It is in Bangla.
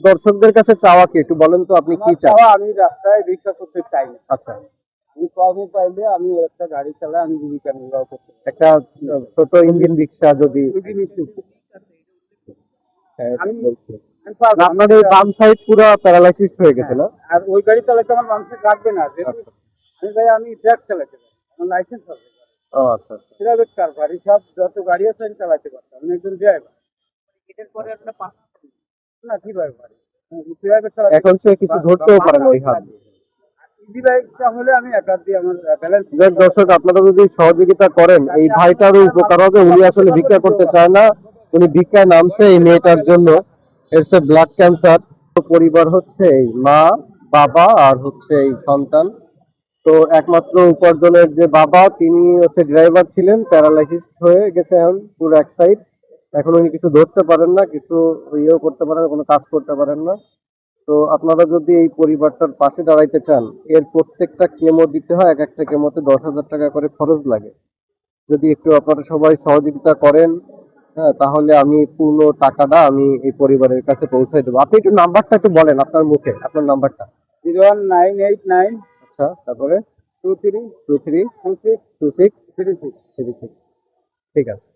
দর্শকদের কাছে চাওয়া কি একটু বলেন তো, আপনি কি চান? আমি রাস্তায় রিক্সা করতে চাই না। আচ্ছা, আমি কমে পাইলে আমি একটা গাড়ি চালাই, আমি জীবিকা নির্বাহ করতে চাই। একটা ছোট ইঞ্জিন রিক্সা যদি আমি বলছি। আমি পারবো। আপনার এই বাম সাইড পুরো প্যারালাইসিস হয়ে গেছে না? আর ওই গাড়ি চালাতে আমার মানুষের কাটবে না। আচ্ছা। আমি ভাই আমি ট্রাক চালাতে পারি, আমার লাইসেন্স আছে, ও আচ্ছা আচ্ছা। প্রাইভেট কার গাড়ি সব যত গাড়ি আছে আমি চালাতে পারতাম। আমি একজন ড্রাইভার। এটার পরে আপনার না কিভাবে পারি প্রাইভেট চালাতে এখন সে কিছু ধরতেও পারে না ওই হাত দিয়ে। ইজি বাইকটা হলে আমি একা দিয়ে আমার ব্যালেন্স। যাক দর্শক, আপনারা যদি সহযোগিতা করেন এই ভাইটারও উপকার হবে। উনি আসলে ভিক্ষা করতে চায় না, উনি ভিক্ষায় নামছে এই মেয়েটার জন্য। এর সে ব্লাড ক্যান্সার। পরিবার হচ্ছে এই মা, বাবা আর হচ্ছে এই সন্তান। তো একমাত্র উপার্জনের যে বাবা, তিনি হচ্ছে ড্রাইভার ছিলেন, প্যারালাইসিস হয়ে গেছে এখন পুরো এক সাইড। এখন উনি কিছু ধরতে পারেন না, কিছু ইয়েও করতে পারেন না, কোনো কাজ করতে পারেন না। তো আপনারা যদি এই পরিবারটার পাশে দাঁড়াইতে চান, এর প্রত্যেকটা কেমো দিতে হয়, এক একটা কেমোতে 10,000 টাকা করে খরচ লাগে। যদি একটু আপনারা সবাই সহযোগিতা করেন, হ্যাঁ, তাহলে আমি পূর্ণ টাকাটা আমি এই পরিবারের কাছে পৌঁছে দেবো। আপনি একটু নাম্বারটা একটু বলেন আপনার মুখে, আপনার নাম্বারটা। 01989 আচ্ছা, তারপরে 23 23 26 26 36। 36। ঠিক আছে।